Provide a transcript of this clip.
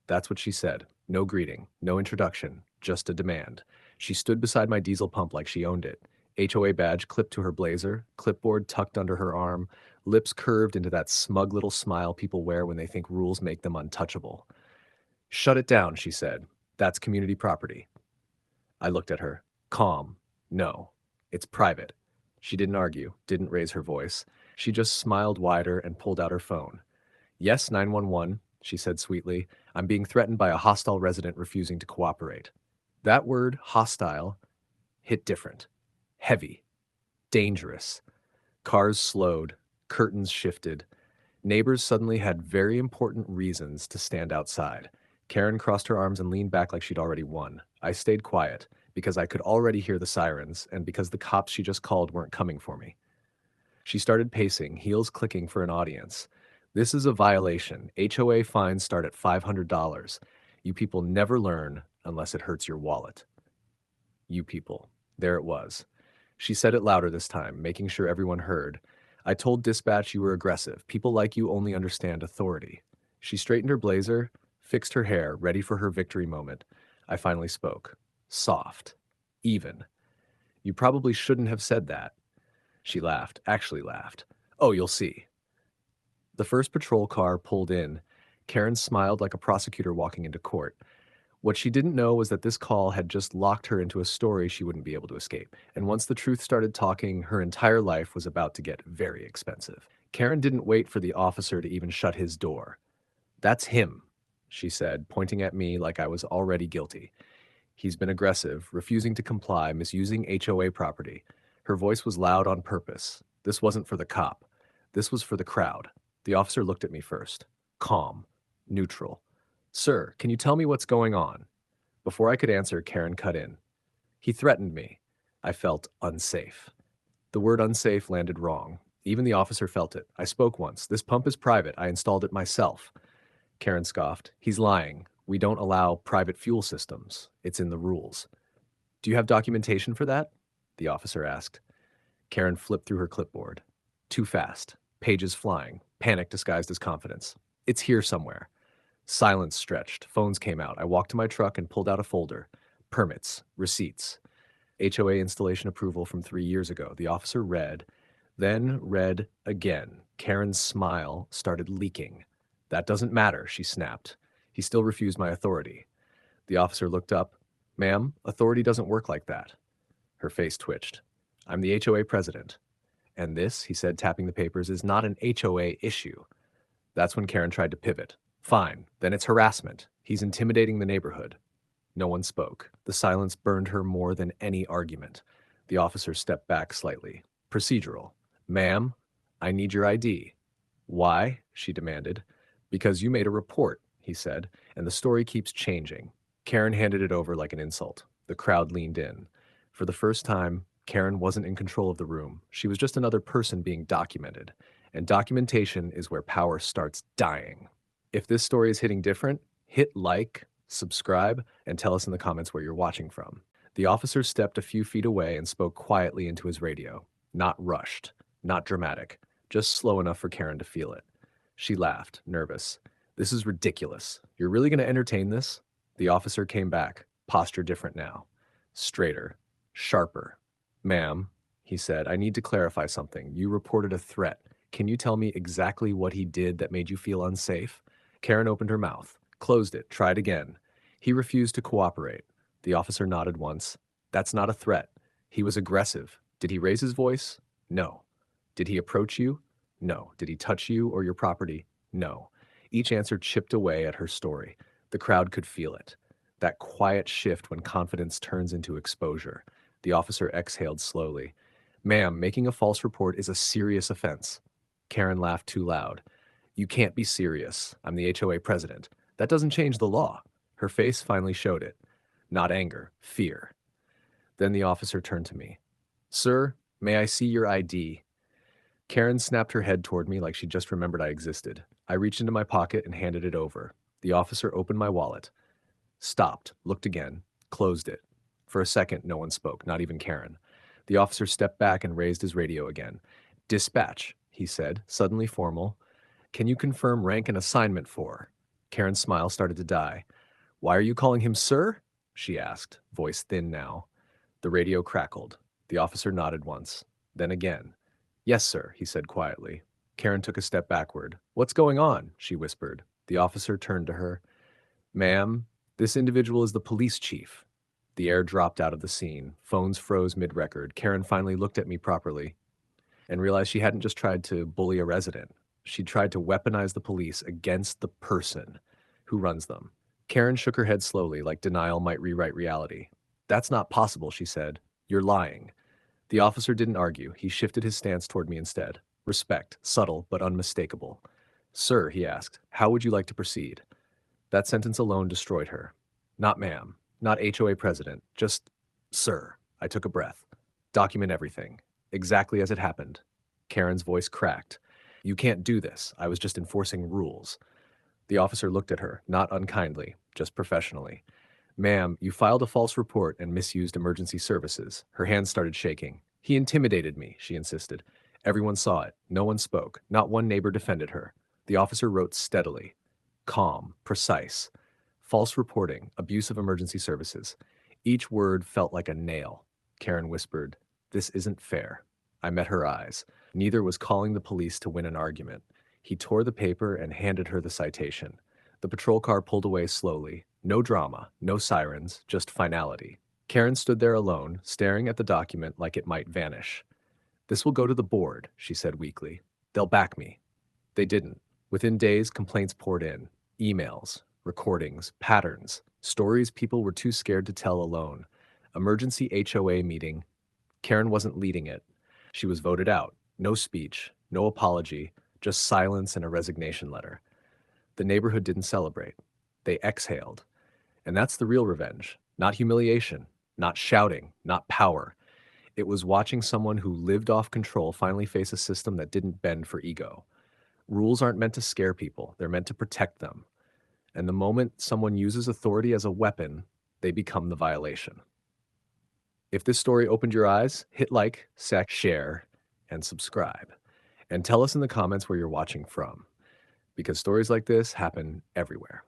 That's what she said. No greeting, no introduction, just a demand. She stood beside my diesel pump like she owned it. HOA badge clipped to her blazer, clipboard tucked under her arm, lips curved into that smug little smile people wear when they think rules make them untouchable. Shut it down, she said. That's community property. I looked at her. Calm. No. It's private. She didn't argue, didn't raise her voice. She just smiled wider and pulled out her phone. Yes, 911, she said sweetly. I'm being threatened by a hostile resident refusing to cooperate. That word, hostile, hit different. Heavy. Dangerous. Cars slowed. Curtains shifted. Neighbors suddenly had very important reasons to stand outside. Karen crossed her arms and leaned back like she'd already won. I stayed quiet because I could already hear the sirens and because the cops she just called weren't coming for me. She started pacing, heels clicking for an audience. This is a violation. HOA fines start at $500. You people never learn unless it hurts your wallet. You people. There it was. She said it louder this time, making sure everyone heard. I told dispatch you were aggressive. People like you only understand authority. She straightened her blazer, fixed her hair, ready for her victory moment. I finally spoke. Soft. Even. You probably shouldn't have said that. She laughed, actually laughed. Oh, you'll see. The first patrol car pulled in. Karen smiled like a prosecutor walking into court. What she didn't know was that this call had just locked her into a story she wouldn't be able to escape. And once the truth started talking, her entire life was about to get very expensive. Karen didn't wait for the officer to even shut his door. That's him, she said, pointing at me like I was already guilty. He's been aggressive, refusing to comply, misusing HOA property. Her voice was loud on purpose. This wasn't for the cop. This was for the crowd. The officer looked at me first. Calm. Neutral. Sir, can you tell me what's going on? Before I could answer, Karen cut in. He threatened me. I felt unsafe. The word unsafe landed wrong. Even the officer felt it. I spoke once. This pump is private. I installed it myself. Karen scoffed. He's lying. We don't allow private fuel systems. It's in the rules. Do you have documentation for that? The officer asked. Karen flipped through her clipboard. Too fast. Pages flying. Panic disguised as confidence. It's here somewhere. Silence stretched. Phones came out. I walked to my truck and pulled out a folder. Permits. Receipts. HOA installation approval from 3 years ago. The officer read, then read again. Karen's smile started leaking. That doesn't matter, she snapped. He still refused my authority. The officer looked up. Ma'am, authority doesn't work like that. Her face twitched. I'm the HOA president. And this, he said, tapping the papers, is not an HOA issue. That's when Karen tried to pivot. Fine, then it's harassment. He's intimidating the neighborhood. No one spoke. The silence burned her more than any argument. The officer stepped back slightly. Procedural. Ma'am, I need your ID. Why? She demanded. Because you made a report, he said, and the story keeps changing. Karen handed it over like an insult. The crowd leaned in. For the first time, Karen wasn't in control of the room. She was just another person being documented. And documentation is where power starts dying. If this story is hitting different, hit like, subscribe, and tell us in the comments where you're watching from. The officer stepped a few feet away and spoke quietly into his radio. Not rushed, not dramatic, just slow enough for Karen to feel it. She laughed, nervous. This is ridiculous. You're really going to entertain this? The officer came back, posture different now. Straighter, sharper. Ma'am, he said, I need to clarify something. You reported a threat. Can you tell me exactly what he did that made you feel unsafe? Karen opened her mouth, closed it, tried again. He refused to cooperate. The officer nodded once. That's not a threat. He was aggressive. Did he raise his voice? No. Did he approach you? No. Did he touch you or your property? No. Each answer chipped away at her story. The crowd could feel it. That quiet shift when confidence turns into exposure. The officer exhaled slowly. Ma'am, making a false report is a serious offense. Karen laughed too loud. You can't be serious. I'm the HOA president. That doesn't change the law. Her face finally showed it. Not anger, fear. Then the officer turned to me. Sir, may I see your ID? Karen snapped her head toward me like she just remembered I existed. I reached into my pocket and handed it over. The officer opened my wallet. Stopped, looked again, closed it. For a second, no one spoke, not even Karen. The officer stepped back and raised his radio again. Dispatch, he said, suddenly formal. Can you confirm rank and assignment for? Karen's smile started to die. "Why are you calling him sir?" she asked, voice thin now. The radio crackled. The officer nodded once, then again. "Yes, sir," he said quietly. Karen took a step backward. "What's going on?" she whispered. The officer turned to her. "Ma'am, this individual is the police chief." The air dropped out of the scene. Phones froze mid-record. Karen finally looked at me properly and realized she hadn't just tried to bully a resident. She'd tried to weaponize the police against the person who runs them. Karen shook her head slowly, like denial might rewrite reality. "That's not possible," she said. "You're lying." The officer didn't argue. He shifted his stance toward me instead. Respect, subtle but unmistakable. "Sir," he asked, "how would you like to proceed?" That sentence alone destroyed her. "Not ma'am, not HOA president, just sir." I took a breath. "Document everything, exactly as it happened." Karen's voice cracked. "You can't do this. I was just enforcing rules." The officer looked at her, not unkindly, just professionally. "Ma'am, you filed a false report and misused emergency services." Her hands started shaking. "He intimidated me," she insisted. Everyone saw it. No one spoke. Not one neighbor defended her. The officer wrote steadily. Calm, precise. False reporting, abuse of emergency services. Each word felt like a nail. Karen whispered, "This isn't fair." I met her eyes. Neither was calling the police to win an argument. He tore the paper and handed her the citation. The patrol car pulled away slowly. No drama, no sirens, just finality. Karen stood there alone, staring at the document like it might vanish. "This will go to the board," she said weakly. "They'll back me." They didn't. Within days, complaints poured in. Emails, recordings, patterns, stories people were too scared to tell alone. Emergency HOA meeting. Karen wasn't leading it. She was voted out. No speech, no apology, just silence and a resignation letter. The neighborhood didn't celebrate. They exhaled. And that's the real revenge. Not humiliation, not shouting, not power. It was watching someone who lived off control finally face a system that didn't bend for ego. Rules aren't meant to scare people, they're meant to protect them. And the moment someone uses authority as a weapon, they become the violation. If this story opened your eyes, hit like, share, and subscribe. And tell us in the comments where you're watching from, because stories like this happen everywhere.